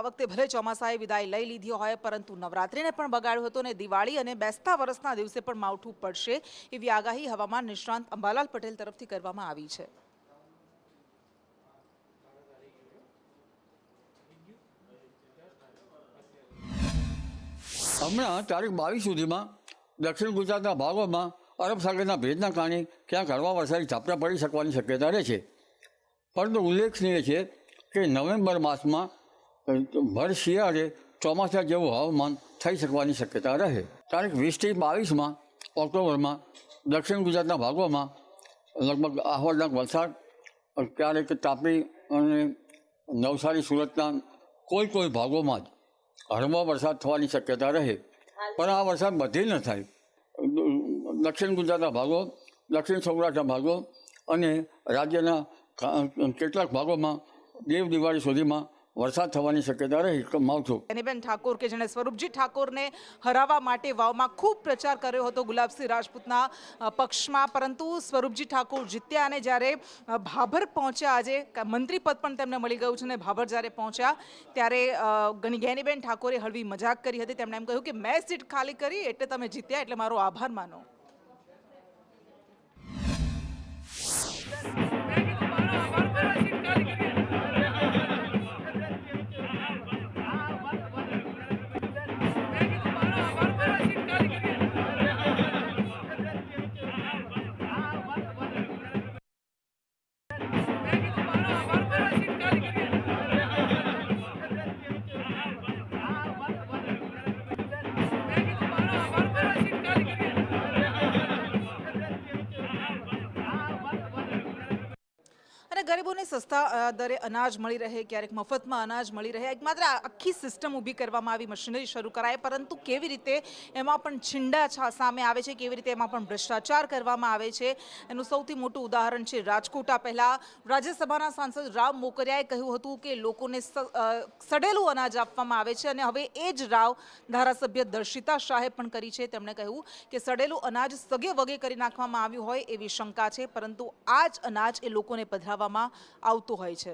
વખતે ભલે ચોમાસાએ વિદાય લઈ લીધી હોય પરંતુ નવરાત્રિને પણ બગાડ્યો હતો અને દિવાળી અને બેસતા વર્ષના દિવસે પણ માવઠું પડશે એવી આગાહી હવામાન નિષ્ણાંત અંબાલાલ પટેલ તરફથી કરવામાં આવી છે। હમણાં તારીખ 22 સુધીમાં દક્ષિણ ગુજરાતના ભાગોમાં અરબ સાગરના ભેજના કારણે ક્યાંક હળવા વરસાદી ઝાપટા પડી શકવાની શક્યતા રહે છે। પરંતુ ઉલ્લેખનીય છે કે નવેમ્બર માસમાં ભર શિયાળે ચોમાસા જેવું હવામાન થઈ શકવાની શક્યતા રહે। તારીખ 20 થી 22 ઓક્ટોબરમાં દક્ષિણ ગુજરાતના ભાગોમાં લગભગ આહવાના વલસાડ, ક્યારેક તાપી અને નવસારી સુરતના કોઈ ભાગોમાં જ હળવો વરસાદ થવાની શક્યતા રહે, પણ આ વરસાદ બધે ન થાય। દક્ષિણ ગુજરાતના ભાગો, દક્ષિણ સૌરાષ્ટ્રના ભાગો અને રાજ્યના કેટલાક ભાગોમાં દેવ દિવાળી સુધીમાં વરસાદ થવાની શક્યતા રહે। માવઠું ગેનીબેન ઠાકોર કે જેણે સ્વરૂપજી ઠાકોરને હરાવવા માટે વાવમાં ખૂબ પ્રચાર કર્યો હતો ગુલાબસિંહ રાજપૂતના પક્ષમાં, પરંતુ સ્વરૂપજી ઠાકોર જીત્યા અને જ્યારે ભાભર પહોંચ્યા, આજે મંત્રી પદ પણ તેમને મળી ગયું છે અને ભાભર જ્યારે પહોંચ્યા ત્યારે ગેનીબેન ઠાકોરે હળવી મજાક કરી હતી। તેમણે એમ કહ્યું કે મેં સીટ ખાલી કરી એટલે તમે જીત્યા, એટલે મારો આભાર માનો। અને ગરીબોને સસ્તા દરે અનાજ મળી રહે, ક્યારેક મફતમાં અનાજ મળી રહે, એક માત્ર આખી સિસ્ટમ ઊભી કરવામાં આવી, મશીનરી શરૂ કરાય, પરંતુ કેવી રીતે એમાં પણ છીંડા સામે આવે છે, કેવી રીતે એમાં પણ ભ્રષ્ટાચાર કરવામાં આવે છે એનું સૌથી મોટું ઉદાહરણ છે રાજકોટ। આ પહેલાં રાજ્યસભાના સાંસદ રાવ મોકરિયાએ કહ્યું હતું કે લોકોને સડેલું અનાજ આપવામાં આવે છે અને હવે એ જ રાવ ધારાસભ્ય દર્શિતા શાહે પણ કરી છે। તેમણે કહ્યું કે સડેલું અનાજ સગે વગે કરી નાખવામાં આવ્યું હોય એવી શંકા છે, પરંતુ આ જ અનાજ એ લોકોને પધરાવવામાં આવતું હોય છે।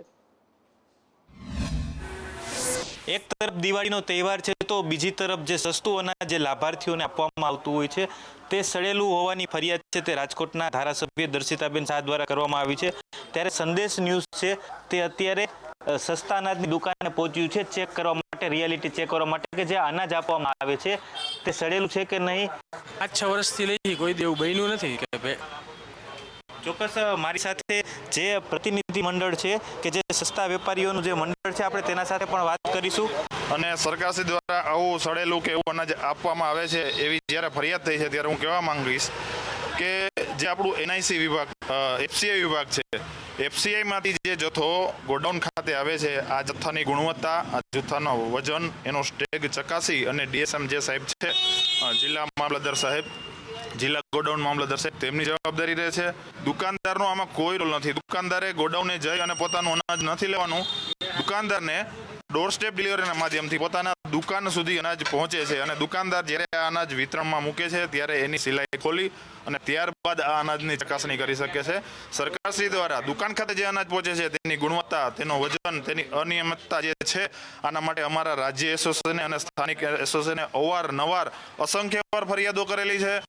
એક તરફ દિવાળીનો તહેવાર છે તો બીજી તરફ જે સસ્તું અનાજ જે લાભાર્થીઓને આપવામાં આવતું હોય છે તે સડેલું હોવાની ફરિયાદ છે તે રાજકોટના ધારાસભ્ય દર્શિતાબેન શાહ દ્વારા કરવામાં આવી છે। ત્યારે સંદેશ ન્યૂઝ છે તે અત્યારે સસ્તા અનાજની દુકાને પહોંચ્યું છે ચેક કરવા માટે, રિયાલિટી ચેક કરવા માટે કે જે અનાજ આપવામાં આવે છે તે સડેલું છે કે નહીં। 5-6 વર્ષથી લઈ કોઈ દેવું બન્યું નથી કે ચોક્કસ મારી સાથે જે પ્રતિનિધિ મંડળ છે કે જે સસ્તા વેપારીઓનું જે મંડળ છે આપણે તેના સાથે પણ વાત કરીશું। અને સરકારશ્રી દ્વારા આવું સડેલું કે એવું અનાજ આપવામાં આવે છે એવી જ્યારે ફરિયાદ થઈ છે ત્યારે હું કહેવા માંગીશ કે જે આપણું એનઆઈસી વિભાગ, એફસીઆઈ વિભાગ છે, એફસીઆઈમાંથી જે જથ્થો ગોડાઉન ખાતે આવે છે, આ જથ્થાની ગુણવત્તા, આ જથ્થાનો વજન, એનો સ્ટેગ ચકાસી અને ડીએસએમ જે સાહેબ છે, જિલ્લા મામલતદાર સાહેબ, જિલ્લા ગોડાઉન મામલતદાર સાહેબ, તેમની જવાબદારી રહે છે। દુકાનદારનો આમાં કોઈ રોલ નથી। દુકાનદારે ગોડાઉને જઈ અને પોતાનું અનાજ નથી લેવાનું, દુકાનદારને ડોર સ્ટેપ ડિલિવરીના માધ્યમથી પોતાના દુકાન સુધી અનાજ પહોંચે છે અને દુકાનદાર જ્યારે આ અનાજ વિતરણમાં મૂકે છે ત્યારે એની સિલાઈ ખોલી અને ત્યારબાદ આ અનાજની ચકાસણી કરી શકે છે। સરકારશ્રી દ્વારા દુકાન ખાતે જે અનાજ પહોંચે છે તેની ગુણવત્તા, તેનો વજન, તેની અનિયમિતતા જે છે આના માટે અમારા રાજ્ય એસોસિએશને અને સ્થાનિક એસોસિએશને અવારનવાર અસંખ્ય વાર ફરિયાદો કરેલી છે।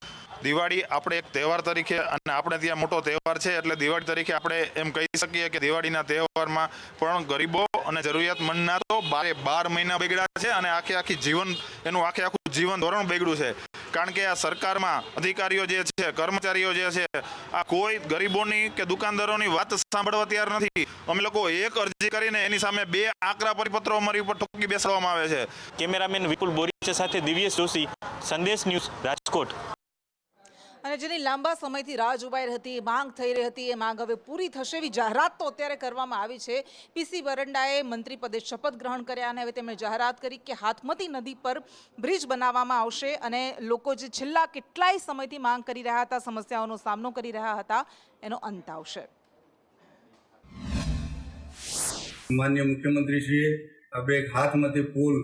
દિવાળી આપણે એક તહેવાર તરીકે, અને આપણે ત્યાં મોટો તહેવાર છે એટલે દિવાળી તરીકે આપણે એમ કહી શકીએ કે દિવાળીના તહેવારમાં પણ ગરીબો અને જરૂરિયાતમંદના તો 12 મહિના બગડ્યા છે અને આખી જીવન, એનું આખું જીવન ધોરણ બગડ્યું છે। કારણ કે આ સરકારમાં અધિકારીઓ જે છે, કર્મચારીઓ જે છે, આ કોઈ ગરીબોની કે દુકાનદારોની વાત સાંભળવા તૈયાર નથી। અમે લોકો એક અરજી કરીને એની સામે 2 આકરા પરિપત્રો અમારી ઉપર ઠોકી બેસાડવામાં આવે છે। કેમેરામેન વિપુલ બોરીચા સાથે દિવ્યેશ જોશી, સંદેશ ન્યૂઝ, રાજકોટ। અને જેની લાંબા સમયથી રાહ જોવાઈ હતી, માંગ થઈ રહી હતી, એ માંગ હવે પૂરી થશે એવી જાહેરાત તો અત્યારે કરવામાં આવી છે। પીસી બરંડાએ મંત્રી પદે શપથ ગ્રહણ કર્યા અને હવે તેમણે જાહેરાત કરી કે હાથમતી નદી પર બ્રિજ બનાવવામાં આવશે અને લોકો જે છેલ્લા કેટલાય સમયથી માંગ કરી રહ્યા હતા, સમસ્યાઓનો સામનો કરી રહ્યા હતા, એનો અંત આવશે। માનનીય મુખ્યમંત્રીશ્રીએ આપણે એક હાથમતી પુલ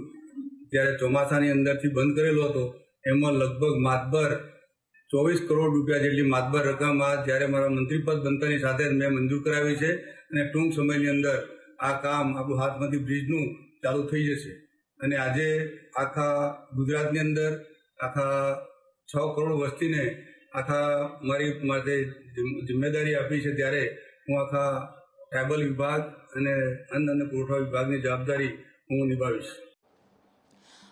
જ્યારે ચોમાસાની અંદરથી બંધ કરેલો હતો, એમાં લગભગ માતબર 24 કરોડ રૂપિયા જેટલી માતબર રકમ જ્યારે મારા મંત્રીપદ બનતાની સાથે જ મેં મંજૂર કરાવી છે અને ટૂંક સમયની અંદર આ કામ આપણું હાથમતી બ્રિજનું ચાલુ થઈ જશે. અને આજે આખા ગુજરાતની અંદર આખા 6 કરોડ વસ્તીને આખા મારી માથે જિમ્મેદારી આપી છે, ત્યારે હું આખા ટ્રાઇબલ વિભાગ અને અન્ન અને પુરવઠા વિભાગની જવાબદારી હું નિભાવીશ.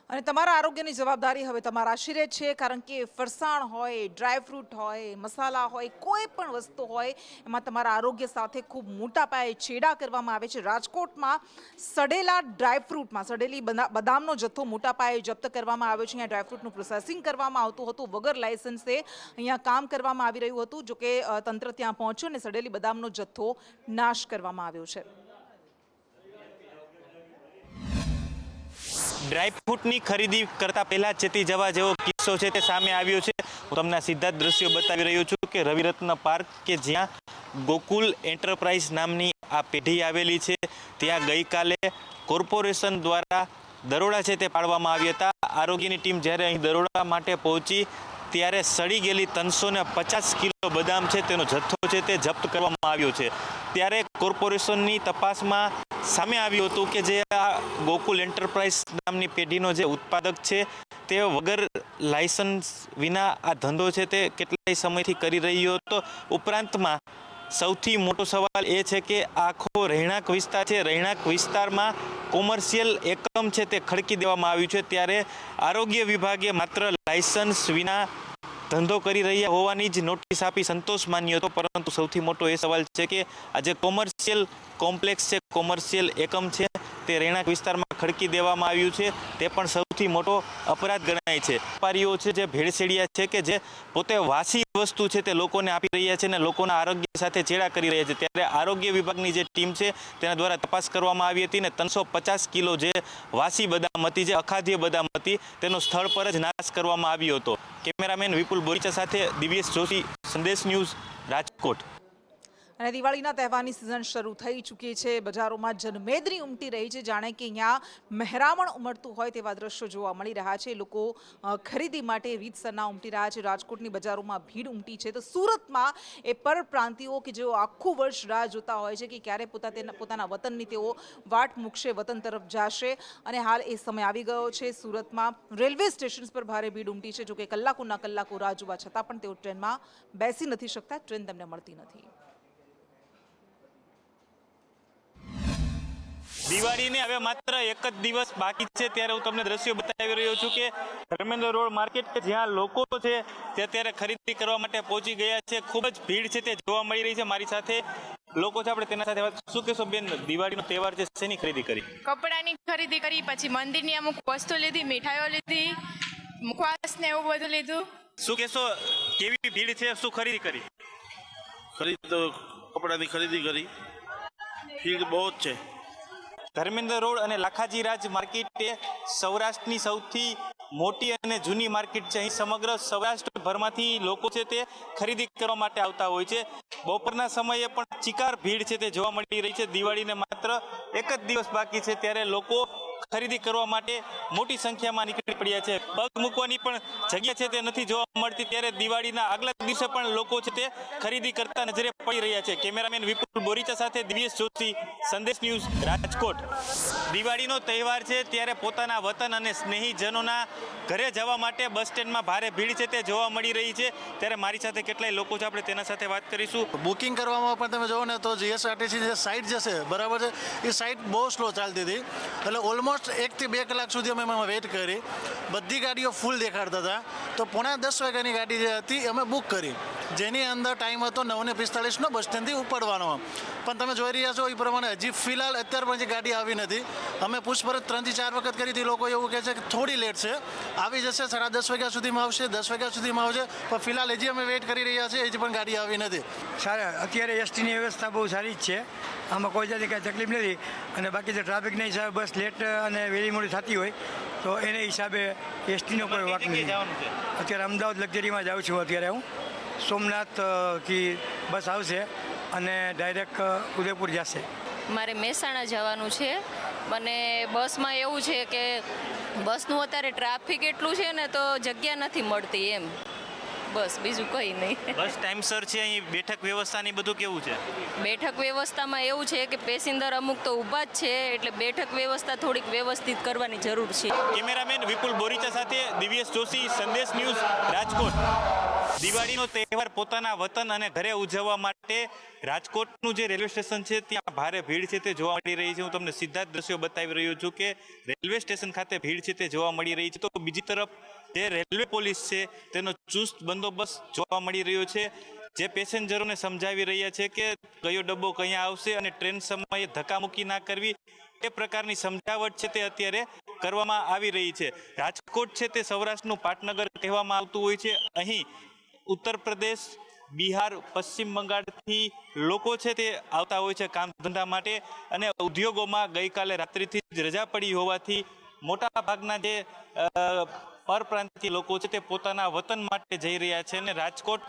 અને તમારા આરોગ્યની જવાબદારી હવે તમારા શિરે છે, કારણ કે ફરસાણ હોય, ડ્રાયફ્રૂટ હોય, મસાલા હોય, કોઈ પણ વસ્તુ હોય એમાં તમારા આરોગ્ય સાથે ખૂબ મોટા પાયે છેડા કરવામાં આવે છે. રાજકોટમાં સડેલા ડ્રાયફ્રૂટમાં સડેલી બદામનો જથ્થો મોટા પાયે જપ્ત કરવામાં આવ્યો છે. અહીંયા ડ્રાયફ્રૂટનું પ્રોસેસિંગ કરવામાં આવતું હતું, વગર લાયસન્સે અહીંયા કામ કરવામાં આવી રહ્યું હતું. જોકે તંત્ર ત્યાં પહોંચ્યું અને સડેલી બદામનો જથ્થો નાશ કરવામાં આવ્યો છે. ડ્રાયફ્રૂટની ખરીદી કરતા પહેલા ચેતી જવા જેવો કિસ્સો છે તે સામે આવ્યો છે. હું તમને સીધા જ દ્રશ્યો બતાવી રહ્યો છું કે રવિરત્ન પાર્ક કે જ્યાં ગોકુલ એન્ટરપ્રાઇઝ નામની આ પેઢી આવેલી છે, ત્યાં ગઈકાલે કોર્પોરેશન દ્વારા દરોડા છે તે પાડવામાં આવ્યા હતા. આરોગ્યની ટીમ જ્યારે અહીં દરોડા માટે પહોંચી ત્યારે સડી ગયેલી 350 કિલો બદામ છે તેનો જથ્થો છે તે જપ્ત કરવામાં આવ્યો છે. ત્યારે કોર્પોરેશનની તપાસમાં સામે આવ્યું હતું કે જે આ ગોકુલ એન્ટરપ્રાઇઝ નામની પેઢીનો જે ઉત્પાદક છે તે વગર લાયસન્સ વિના આ ધંધો છે તે કેટલાય સમયથી કરી રહ્યો હતો. ઉપરાંતમાં સૌથી મોટો સવાલ એ છે કે આખો રહેણાંક વિસ્તાર છે, રહેણાંક વિસ્તારમાં કોમર્શિયલ એકમ છે તે ખડકી દેવામાં આવ્યું છે. ત્યારે આરોગ્ય વિભાગે માત્ર લાયસન્સ વિના ધંધો કરી રહ્યા હોવાની જ નોટિસ આપી સંતોષ માન્યો હતો. પરંતુ સૌથી મોટો એ સવાલ છે કે આ જે કોમર્શિયલ કોમ્પ્લેક્સ છે, કોમર્શિયલ એકમ છે તે રહેણાંક વિસ્તારમાં ખડકી દેવામાં આવ્યું છે, તે પણ સૌથી મોટો અપરાધ ગણાય છે. વેપારીઓ છે જે ભેળસેડિયા છે કે જે પોતે વાસી વસ્તુ છે તે લોકોને આપી રહ્યા છે અને લોકોના આરોગ્ય સાથે ચેડા કરી રહ્યા છે. ત્યારે આરોગ્ય વિભાગની જે ટીમ છે તેના દ્વારા તપાસ કરવામાં આવી હતી ને 350 કિલો જે વાસી બદામ હતી, જે અખાદ્ય બદામ હતી, તેનો સ્થળ પર જ નાશ કરવામાં આવ્યો હતો. કેમેરામેન વિપુલ બોરીચા સાથે દિવ્યેશ જોશી, સંદેશ ન્યૂઝ, રાજકોટ. અને દિવાળીના તહેવારની સિઝન શરૂ થઈ ચૂકી છે. બજારોમાં જનમેદની ઉમટી રહી છે, જાણે કે અહીંયા મહેરામણ ઉમટતું હોય તેવા દ્રશ્યો જોવા મળી રહ્યા છે. લોકો ખરીદી માટે રીતસરના ઉમટી રહ્યા છે. રાજકોટની બજારોમાં ભીડ ઉમટી છે. તો સુરતમાં એ પરપ્રાંતિઓ કે જેઓ આખું વર્ષ રાહ જોતા હોય છે કે ક્યારે પોતાના વતનની તેઓ વાટ મૂકશે, વતન તરફ જશે, અને હાલ એ સમય આવી ગયો છે. સુરતમાં રેલવે સ્ટેશન પર ભારે ભીડ ઉમટી છે. જોકે કલાકોના કલાકો રાહ જોવા છતાં પણ તેઓ ટ્રેનમાં બેસી નથી શકતા, ટ્રેન તેમને મળતી નથી. દિવાળીને હવે માત્ર એક જ દિવસ બાકી છે, ત્યારે હું તમને દ્રશ્યો બતાવી રહ્યો છું કે ધર્મેન્દ્ર રોડ માર્કેટ કે જ્યાં લોકો છે તે અત્યારે ખરીદી કરવા માટે પહોંચી ગયા છે. ખૂબ જ ભીડ છે તે જોવા મળી રહી છે. મારી સાથે લોકો છે, આપણે તેના સાથે વાત. શું કહેશો બેન, દિવાળીનો તહેવાર છે, શેની ખરીદી કરી? કપડાની ખરીદી કરી, પછી મંદિરની અમુક વસ્તુ લીધી, મીઠાઈઓ લીધી, મુખવાસ ને એવું બધું લીધું. શું કહેશો, કેવી ભીડ છે, શું ખરીદી કરી? કપડાની ખરીદી કરી, ભીડ બહુ જ છે. ધર્મેન્દ્ર રોડ અને લાખાજી રાજ માર્કેટ એ સૌરાષ્ટ્રની સૌથી મોટી અને જૂની માર્કેટ છે. અહીં સમગ્ર સૌરાષ્ટ્રભરમાંથી લોકો છે તે ખરીદી કરવા માટે આવતા હોય છે. બપોરના સમયે પણ ચિકાર ભીડ છે તે જોવા મળી રહી છે. દિવાળીને માત્ર એક જ દિવસ બાકી છે, ત્યારે લોકો ખરીદી કરવા માટે મોટી સંખ્યામાં નીકળી પડ્યા છે. પગ મૂકવાની પણ જગ્યા છે તે નથી જોવા મળતી, ત્યારે દિવાળીના આગલા દિવસે પણ લોકો છે તે ખરીદી કરતા નજરે પડી રહ્યા છે. કેમેરામેન વિપુલ બોરીચા સાથે દિવ્યેશ જોશી, સંદેશ ન્યૂઝ, રાજકોટ. દિવાળીનો તહેવાર છે ત્યારે પોતાના વતન અને સ્નેહીજનોના ઘરે જવા માટે બસ સ્ટેન્ડમાં ભારે ભીડ છે તે જોવા મળી રહી છે. ત્યારે મારી સાથે કેટલાય લોકો છે, આપણે તેના સાથે વાત કરીશું. બુકિંગ કરવામાં પણ તમે જુઓ ને તો જીએસઆરટીસી જે સાઇટ જશે, બરાબર છે, એ સાઇટ બહુ સ્લો ચાલતી હતી. એટલે ઓલમોસ્ટ 1 થી 2 કલાક સુધી અમે એમાં વેઇટ કરી. બધી ગાડીઓ ફૂલ દેખાડતા હતા. તો 9:45 વાગ્યાની ગાડી જે હતી અમે બુક કરી, જેની અંદર ટાઈમ હતો 9:45 બસ સ્ટેન્ડથી ઉપડવાનો. પણ તમે જોઈ રહ્યા છો એ પ્રમાણે હજી ફિલહાલ અત્યારે પણ જે ગાડી આવી નથી. અમે પૂછપરછ 3 થી 4 વખત કરી હતી. લોકો એવું કહે છે કે થોડી લેટ છે, આવી જશે 10:30 વાગ્યા સુધીમાં આવશે, 10 વાગ્યા સુધીમાં આવશે. પણ ફિલહાલ હજી અમે વેઇટ કરી રહ્યા છીએ, હજી પણ ગાડી આવી નથી. સારા અત્યારે એસટીની વ્યવસ્થા બહુ સારી જ છે, આમાં કોઈ જાતની કાંઈ તકલીફ નથી. અને બાકી તો ટ્રાફિકના હિસાબે બસ લેટ અને વહેલી મોડી થતી હોય તો એને હિસાબે એસટીનો કોઈ વાંક નથી. અત્યારે અમદાવાદ લક્ઝરીમાં જાઉં છું. અત્યારે હું સોમનાથથી બસ આવશે અને ડાયરેક્ટ ઉદયપુર જશે. મારે મહેસાણા જવાનું છે અને બસમાં એવું છે કે બસનું અત્યારે ટ્રાફિક એટલું છે ને તો જગ્યા નથી મળતી એમ. બસ બીજું કંઈ નહીં. બસ ટાઈમસર છે, અહીં બેઠક વ્યવસ્થાની બધું કેવું છે? બેઠક વ્યવસ્થામાં એવું છે કે પેસેન્જર અમુક તો ઊભા જ છે, એટલે બેઠક વ્યવસ્થા થોડીક વ્યવસ્થિત કરવાની જરૂર છે. કેમેરામેન વિપુલ બોરીચા સાથે દિવ્યેશ જોશી, સંદેશ ન્યૂઝ, રાજકોટ. દિવાળીનો તહેવાર પોતાના વતન અને ઘરે ઉજવવા માટે રાજકોટનું જે રેલવે સ્ટેશન છે ત્યાં ભારે ભીડ છે તે જોવા મળી રહી છે. હું તમને સીધા જ દ્રશ્યો બતાવી રહ્યો છું કે રેલવે સ્ટેશન ખાતે ભીડ છે તે જોવા મળી રહી છે. તો બીજી તરફ જે રેલવે પોલીસ છે તેનો ચુસ્ત બંદોબસ્ત જોવા મળી રહ્યો છે, જે પેસેન્જરોને સમજાવી રહ્યા છે કે કયો ડબ્બો ક્યાં આવશે અને ટ્રેન સમયે ધક્કામુક્કી ના કરવી, એ પ્રકારની સમજાવટ છે તે અત્યારે કરવામાં આવી રહી છે. રાજકોટ છે તે સૌરાષ્ટ્રનું પાટનગર કહેવામાં આવતું હોય છે. અહીં ઉત્તર પ્રદેશ, બિહાર, પશ્ચિમ બંગાળથી લોકો છે તે આવતા હોય છે કામ ધંધા માટે, અને ઉદ્યોગોમાં ગઈકાલે રાત્રિથી જ રજા પડી હોવાથી મોટા ભાગના જે પરપ્રાંતીય લોકો છે તે પોતાના વતન માટે જઈ રહ્યા છે. અને રાજકોટ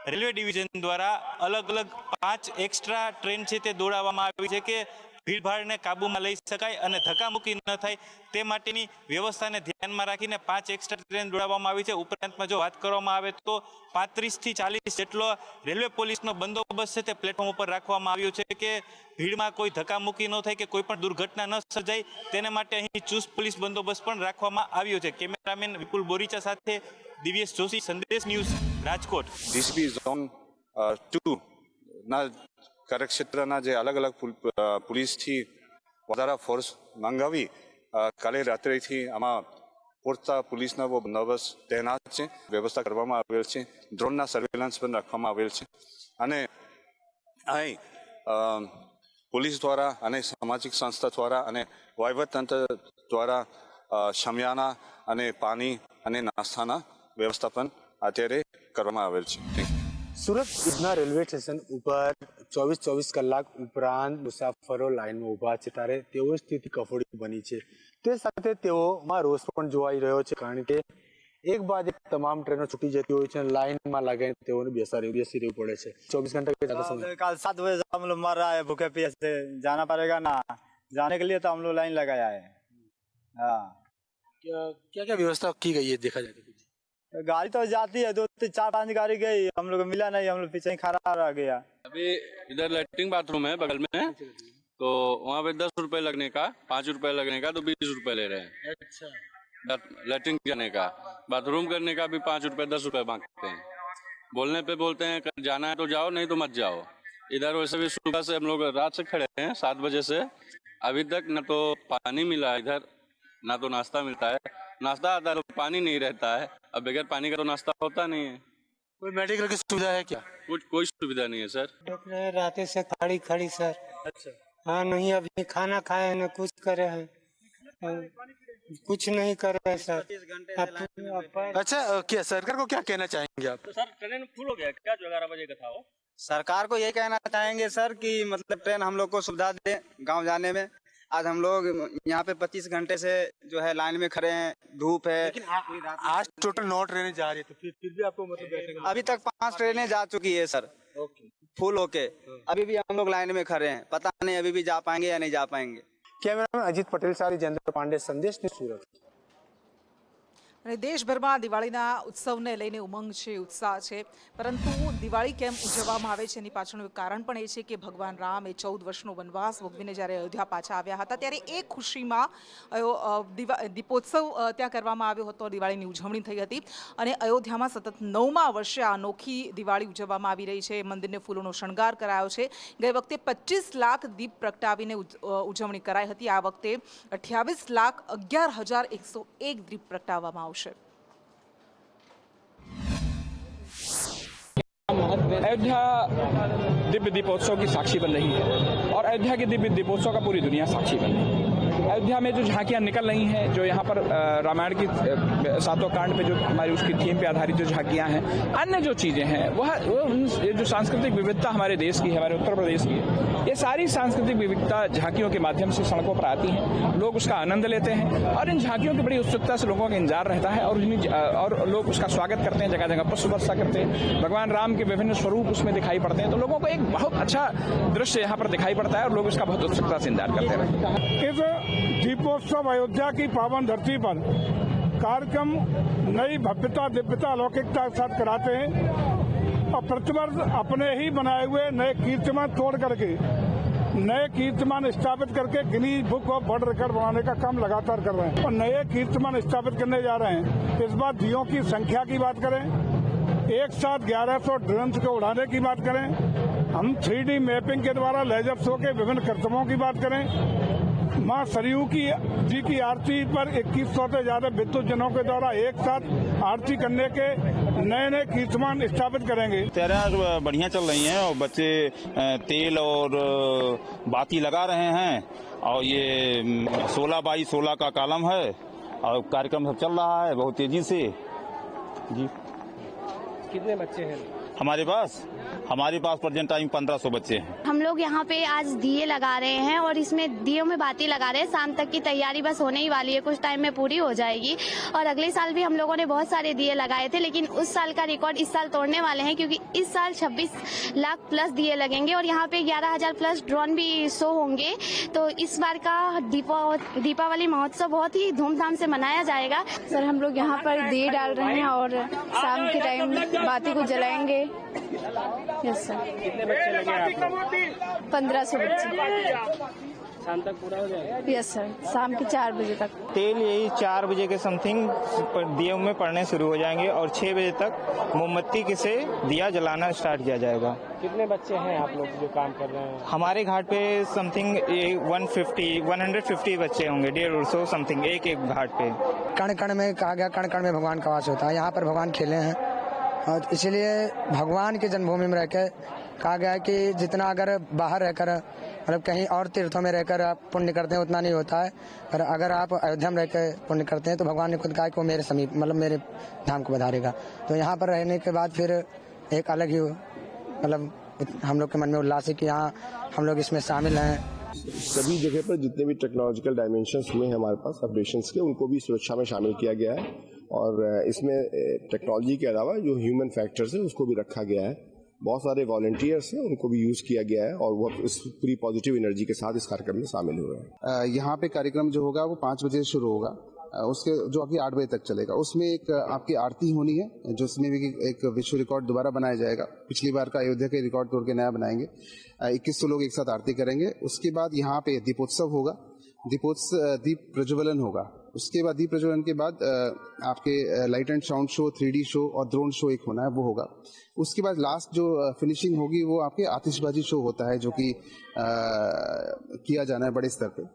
રેલવે ડિવિઝન દ્વારા અલગ અલગ 5 એક્સ્ટ્રા ટ્રેન છે તે દોડાવવામાં આવી છે કે ભીડભાડને કાબૂમાં લઈ શકાય અને ધક્કામુક્કી ન થાય તે માટેની વ્યવસ્થાને ધ્યાનમાં રાખીને 5 એક્સ્ટ્રા ટ્રેન દોડાવવામાં આવી છે. ઉપરાંતમાં જો વાત કરવામાં આવે તો 35 થી 40 જેટલો રેલવે પોલીસનો બંદોબસ્ત છે તે પ્લેટફોર્મ ઉપર રાખવામાં આવ્યો છે કે ભીડમાં કોઈ ધક્કામુક્કી ન થાય કે કોઈ પણ દુર્ઘટના ન સર્જાય તેને માટે અહીં ચુસ્ત પોલીસ બંદોબસ્ત પણ રાખવામાં આવ્યો છે. કેમેરામેન વિપુલ બોરીચા સાથે દિવ્યેશ જોશી, સંદેશ ન્યૂઝ, રાજકોટ. ડીસીપી ઝોન 2 ના કાર્યક્ષેત્રના જે અલગ અલગ પોલીસથી વધારે ફોર્સ મંગાવી કાલે રાત્રેથી આમાં પૂરતા પોલીસના બંદોબસ્ત તૈનાત છે, વ્યવસ્થા કરવામાં આવેલ છે. ડ્રોનના સર્વેલન્સ પણ રાખવામાં આવેલ છે. અને અહીં પોલીસ દ્વારા અને સામાજિક સંસ્થા દ્વારા અને વહીવટતંત્ર દ્વારા શમિયાના અને પાણી અને નાસ્તાના વ્યવસ્થા પણ અત્યારે કરવામાં આવેલ છે. સુરત ઉધના રેલવે સ્ટેશન ઉપર 24 કલાક ઉપરાંત મુસાફરો લાઇનમાં ઊભા છે, ત્યારે તેઓ સ્થિતિ કફોડી બની છે. તે સાથે તેઓમાં રોષ પણ જોવાઈ રહ્યો છે, કારણ કે એક બાદ એક તમામ ટ્રેનો છૂટી જતી હોય છે અને લાઇનમાં લાગીને તેઓને બેસી રહેવું પડે છે. 24 घंटे के ज्यादा समय कल 7 बजे हम लोग मर रहा है भूखे प्यासे, जाना पड़ेगा ना, जाने के लिए तो हम लोग लाइन लगाया है. हाँ, क्या क्या व्यवस्था की गई है देखा जाए तो? गाड़ी तो जाती है, 2-4-5 गाड़ी गई, हम लोग को मिला नहीं, हम लोग पीछे ही खड़ा रह गया. अभी इधर लैट्रिन बाथरूम है बगल में, तो वहाँ पे 10 रुपए लगने का, 5 रुपए लगने का, तो 20 रुपए ले रहे हैं. अच्छा. लैट्रिन जाने का, बाथरूम करने का भी 5 रुपए 10 रुपए मांगते हैं. बोलने पे बोलते हैं जाना है तो जाओ, नहीं तो मत जाओ. इधर वैसे भी सुबह से हम लोग रात से खड़े हैं 7 बजे से, अभी तक न तो पानी मिला इधर, ना तो नाश्ता मिलता है. नाश्ता आता है तो पानी नहीं रहता है. अब बगैर पानी का तो नाश्ता होता नहीं है. कोई मेडिकल की सुविधा है क्या? कोई सुविधा नहीं है सर. डॉक्टर रात से खड़ी सर. अच्छा. हाँ, नहीं अभी खाना खाए हैं, न कुछ करे हैं, कुछ नहीं कर रहे सर. अच्छा, क्या सरकार को क्या कहना चाहेंगे आप? तो सर ट्रेन फुल हो गया क्या, जो 11 बजे का था वो? सरकार को यही कहना चाहेंगे सर कि मतलब ट्रेन हम लोग को सुविधा दे गांव जाने में. आज हम लोग यहाँ पे 25 घंटे से जो है लाइन में खड़े हैं, धूप है. लेकिन आज टोटल 9 ट्रेनें जा रही है, तो फिर भी आपको मतलब बैठने का? अभी तक 5 ट्रेनें जा चुकी है सर, फुल होके. अभी भी हम लोग लाइन में खड़े हैं, पता नहीं अभी भी जा पाएंगे या नहीं जा पाएंगे. कैमरामैन अजीत पटेल सारी जयेंद्र पांडे, संदेश न्यूज़, सूरत. અને દેશભરમાં દિવાળીના ઉત્સવને લઈને ઉમંગ છે, ઉત્સાહ છે, પરંતુ દિવાળી કેમ ઉજવવામાં આવે છે એની પાછળનું કારણ પણ એ છે કે ભગવાન રામ એ 14 વર્ષનો વનવાસ ભોગવીને જ્યારે અયોધ્યા પાછા આવ્યા હતા ત્યારે એ ખુશીમાં દીપોત્સવ ત્યાં કરવામાં આવ્યો હતો, દિવાળીની ઉજવણી થઈ હતી. અને અયોધ્યામાં સતત 9મા વર્ષે આ અનોખી દિવાળી ઉજવવામાં આવી રહી છે. મંદિરને ફૂલોનો શણગાર કરાયો છે. ગઈ વખતે 25 લાખ દીપ પ્રગટાવીને ઉજવણી કરાઈ હતી. આ વખતે 28,11,101 દીપ પ્રગટાવવામાં આવશે. अयोध्या दिव्य दीपोत्सव की साक्षी बन रही है और अयोध्या के दिव्य दीपोत्सव का पूरी दुनिया साक्षी बन रही है. अयोध्या में जो झांकियां निकल रही हैं, जो यहाँ पर रामायण की 7वें कांड पे जो हमारी उसकी थीम पे आधारित जो झांकियां हैं, अन्य जो चीजें हैं, वह ये जो सांस्कृतिक विविधता हमारे देश की है, हमारे उत्तर प्रदेश की है, ये सारी सांस्कृतिक विविधता झांकियों के माध्यम से सड़कों पर आती हैं. लोग उसका आनंद लेते हैं और इन झांकियों की बड़ी उत्सुकता से लोगों का इंतजार रहता है और लोग उसका स्वागत करते हैं, जगह जगह पुष्प वर्षा करते हैं. भगवान राम के विभिन्न स्वरूप उसमें दिखाई पड़ते हैं, तो लोगों को एक बहुत अच्छा दृश्य यहाँ पर दिखाई पड़ता है और लोग इसका बहुत उत्सुकता से इंतजार करते रहते हैं. इस दीपोत्सव अयोध्या की पावन धरती पर कार्यक्रम नई भव्यता दिव्यता अलौकिकता के साथ कराते हैं और प्रतिवर्ष अपने ही बनाए हुए नए कीर्तिमान तोड़ करके नए कीर्तिमान स्थापित करके Guinness book of world record बनाने का काम लगातार कर रहे हैं और नए कीर्तिमान स्थापित करने जा रहे हैं। इस बार दियों की संख्या की बात करें, एक साथ 1100 ड्रोन्स को उड़ाने की बात करें, हम 3D मैपिंग के द्वारा लेजर शो के विभिन्न कर्तव्यों की बात करें, माँ सरयू की जी की आरती पर 2100 से ज्यादा विद्युत जनों के द्वारा एक साथ आरती करने के नए नए कीर्तिमान स्थापित करेंगे। तैयारियां बढ़िया चल रही हैं और बच्चे तेल और बाती लगा रहे हैं और ये 16x16 का कॉलम है और कार्यक्रम सब चल रहा है बहुत तेजी से। जी कितने बच्चे हैं हमारे पास प्रेजेंट टाइम 1500 बच्चे हैं। हम लोग यहाँ पे आज दिए लगा रहे हैं और इसमें दियों में बाती लगा रहे हैं। शाम तक की तैयारी बस होने ही वाली है, कुछ टाइम में पूरी हो जाएगी। और अगले साल भी हम लोगों ने बहुत सारे दिए लगाए थे, लेकिन उस साल का रिकॉर्ड इस साल तोड़ने वाले हैं क्योंकि इस साल 26 लाख प्लस दिए लगेंगे और यहाँ पे 11,000 प्लस ड्रोन भी शो होंगे। तो इस बार का दीपावली महोत्सव बहुत ही धूमधाम से मनाया जाएगा। सर हम लोग यहाँ पर दिए डाल रहे हैं और शाम के टाइम बाती को जलाएंगे। Yes sir. कितने बच्चे लगे आपको? 1500 बच्चे। शाम तक पूरा हो जाएगा? यस सर, शाम के 4 बजे तक। तेल यही 4 बजे के समथिंग दियों में पड़ने शुरू हो जाएंगे और 6 बजे तक मोमबत्ती से दिया जलाना स्टार्ट किया जाएगा। कितने बच्चे हैं आप लोग जो काम कर रहे हैं? हमारे घाट पे समथिंग 150 बच्चे होंगे, 150 समथिंग एक घाट पे। कण कण में कहा गया, कण कण में भगवान का वास होता है। यहाँ पर भगवान खेले हैं और इसीलिए भगवान की जन्मभूमि में रहकर कहा गया है कि जितना अगर बाहर रहकर मतलब कहीं और तीर्थों में रहकर आप पुण्य करते हैं उतना नहीं होता है, पर अगर आप अयोध्या में रहकर पुण्य करते हैं तो भगवान ने खुद कहा कि वो मेरे समीप मतलब मेरे धाम को बधारेगा। तो यहाँ पर रहने के बाद फिर एक अलग ही मतलब हम लोग के मन में उल्लास है कि यहाँ हम लोग इसमें शामिल हैं। सभी जगह पर जितने भी टेक्नोलॉजिकल डायमेंशंस हुए हैं हमारे पास ऑपरेशंस के, उनको भी सुरक्षा में शामिल किया गया है और इसमें टेक्नोलॉजी के अलावा जो ह्यूमन फैक्टर्स है उसको भी रखा गया है। बहुत सारे वॉलंटियर्स हैं उनको भी यूज किया गया है और वो इस पूरी पॉजिटिव एनर्जी के साथ इस कार्यक्रम में शामिल हुए हैं। यहाँ पे कार्यक्रम जो होगा वो 5 बजे शुरू होगा, उसके जो अभी 8 बजे तक चलेगा। उसमें एक आपकी आरती होनी है जिसमें भी एक विश्व रिकॉर्ड दोबारा बनाया जाएगा। पिछली बार का अयोध्या के रिकॉर्ड तोड़ के नया बनाएंगे। 2100 लोग एक साथ आरती करेंगे। उसके बाद यहाँ पे दीपोत्सव होगा, दीप प्रज्वलन होगा। उसके बाद दीप प्रज्वलन के बाद आपके light and sound show, 3D show और ड्रोन शो एक होना है, वो होगा। उसके बाद लास्ट जो फिनिशिंग होगी वो आपके आतिशबाजी शो होता है जो कि किया जाना है बड़े स्तर पे।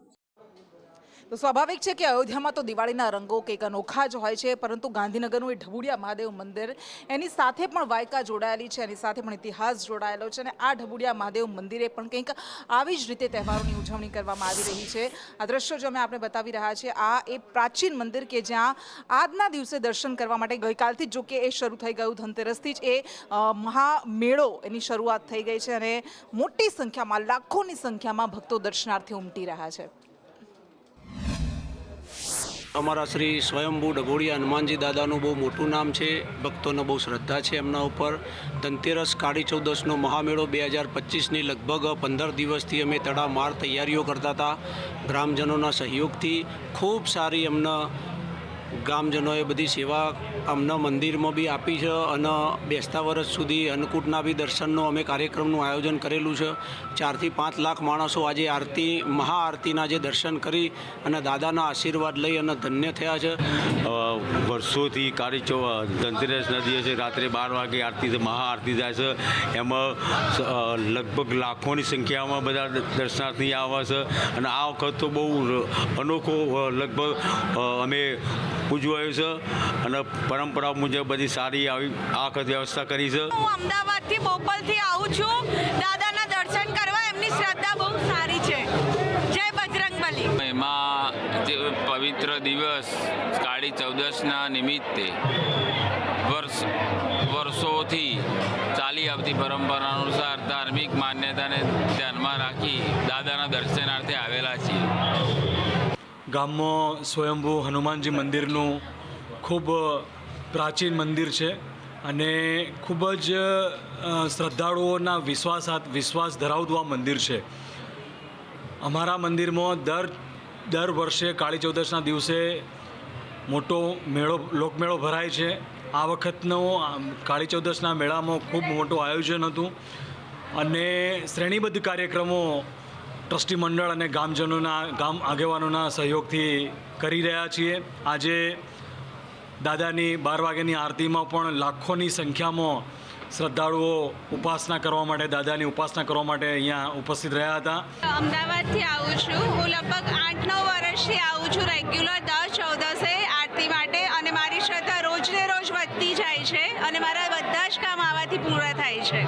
તો સ્વાભાવિક છે કે અયોધ્યામાં તો દિવાળીના રંગો કંઈક અનોખા જ હોય છે, પરંતુ ગાંધીનગરનું એ ઢબુડિયા મહાદેવ મંદિર એની સાથે પણ વાયકા જોડાયેલી છે, એની સાથે પણ ઇતિહાસ જોડાયેલો છે અને આ ઢબુડિયા મહાદેવ મંદિરે પણ કંઈક આવી જ રીતે તહેવારોની ઉજવણી કરવામાં આવી રહી છે। આ દ્રશ્યો જો અમે આપણે બતાવી રહ્યા છીએ, આ એ પ્રાચીન મંદિર કે જ્યાં આજના દિવસે દર્શન કરવા માટે ગઈકાલથી જ જો કે એ શરૂ થઈ ગયું, ધનતેરસથી જ એ મહામેળો એની શરૂઆત થઈ ગઈ છે અને મોટી સંખ્યામાં લાખોની સંખ્યામાં ભક્તો દર્શનાર્થે ઉમટી રહ્યા છે। અમારા શ્રી સ્વયંભૂ ડભોડિયા હનુમાનજી દાદાનું બહુ મોટું નામ છે, ભક્તોને બહુ શ્રદ્ધા છે એમના ઉપર। ધનતેરસ કાળી ચૌદસનો મહામેળો 2025ની લગભગ 15 દિવસથી અમે તડામાર તૈયારીઓ કરતા હતા। ગ્રામજનોના સહયોગથી ખૂબ સારી અમને ગામજનોએ બધી સેવા અમને મંદિરમાં બી આપી છે અને બેસતા વર્ષ સુધી અન્નકૂટના બી દર્શનનો અમે કાર્યક્રમનું આયોજન કરેલું છે। 4 થી 5 લાખ માણસો આજે આરતી મહાઆરતીના જે દર્શન કરી અને દાદાના આશીર્વાદ લઈ અને ધન્ય થયા છે। વર્ષોથી કાળી ધનતેરસના દિવસે રાત્રે 12 વાગે આરતી મહાઆરતી જાય છે, એમાં લગભગ લાખોની સંખ્યામાં બધા દર્શનાર્થી આવે છે અને આ વખત તો બહુ અનોખો લગભગ અમે ઉજવાયું છે અને પરંપરા મુજબ બધી સારી આવી આ વખત વ્યવસ્થા કરી છે। હું અમદાવાદથી બોપલથી આવું છું દાદાના દર્શન કરવા, એમની શ્રદ્ધા બહુ સારી છે। જય બજરંગબલી। એમાં જે પવિત્ર દિવસ કાળી ચૌદસના નિમિત્તે વર્ષોથી ચાલી આવતી પરંપરા અનુસાર ધાર્મિક માન્યતાને ધ્યાનમાં રાખી દાદાના દર્શનાર્થે આવેલા છીએ। ગામમાં સ્વયંભૂ હનુમાનજી મંદિરનું ખૂબ પ્રાચીન મંદિર છે અને ખૂબ જ શ્રદ્ધાળુઓના વિશ્વાસ ધરાવતું આ મંદિર છે। અમારા મંદિરમાં દર વર્ષે કાળી ચૌદસના દિવસે મોટો મેળો લોકમેળો ભરાય છે. આ વખતનો કાળી ચૌદસના મેળામાં ખૂબ મોટું આયોજન હતું અને શ્રેણીબદ્ધ કાર્યક્રમો ટ્રસ્ટી મંડળ અને ગામ આગેવાનોના સહયોગથી કરી રહ્યા છીએ. આજે દાદાની 12 વાગ્યાની આરતીમાં પણ લાખોની સંખ્યામાં શ્રદ્ધાળુઓ ઉપાસના કરવા માટે, દાદાની ઉપાસના કરવા માટે અહીંયા ઉપસ્થિત રહ્યા હતા. અમદાવાદથી આવું છું. હું લગભગ 8-9 વર્ષથી આવું છું રેગ્યુલર દર 14 આરતી માટે, અને મારી શ્રદ્ધા રોજને રોજ વધતી જાય છે અને મારા બધા જ કામ આવાથી પૂરા થાય છે.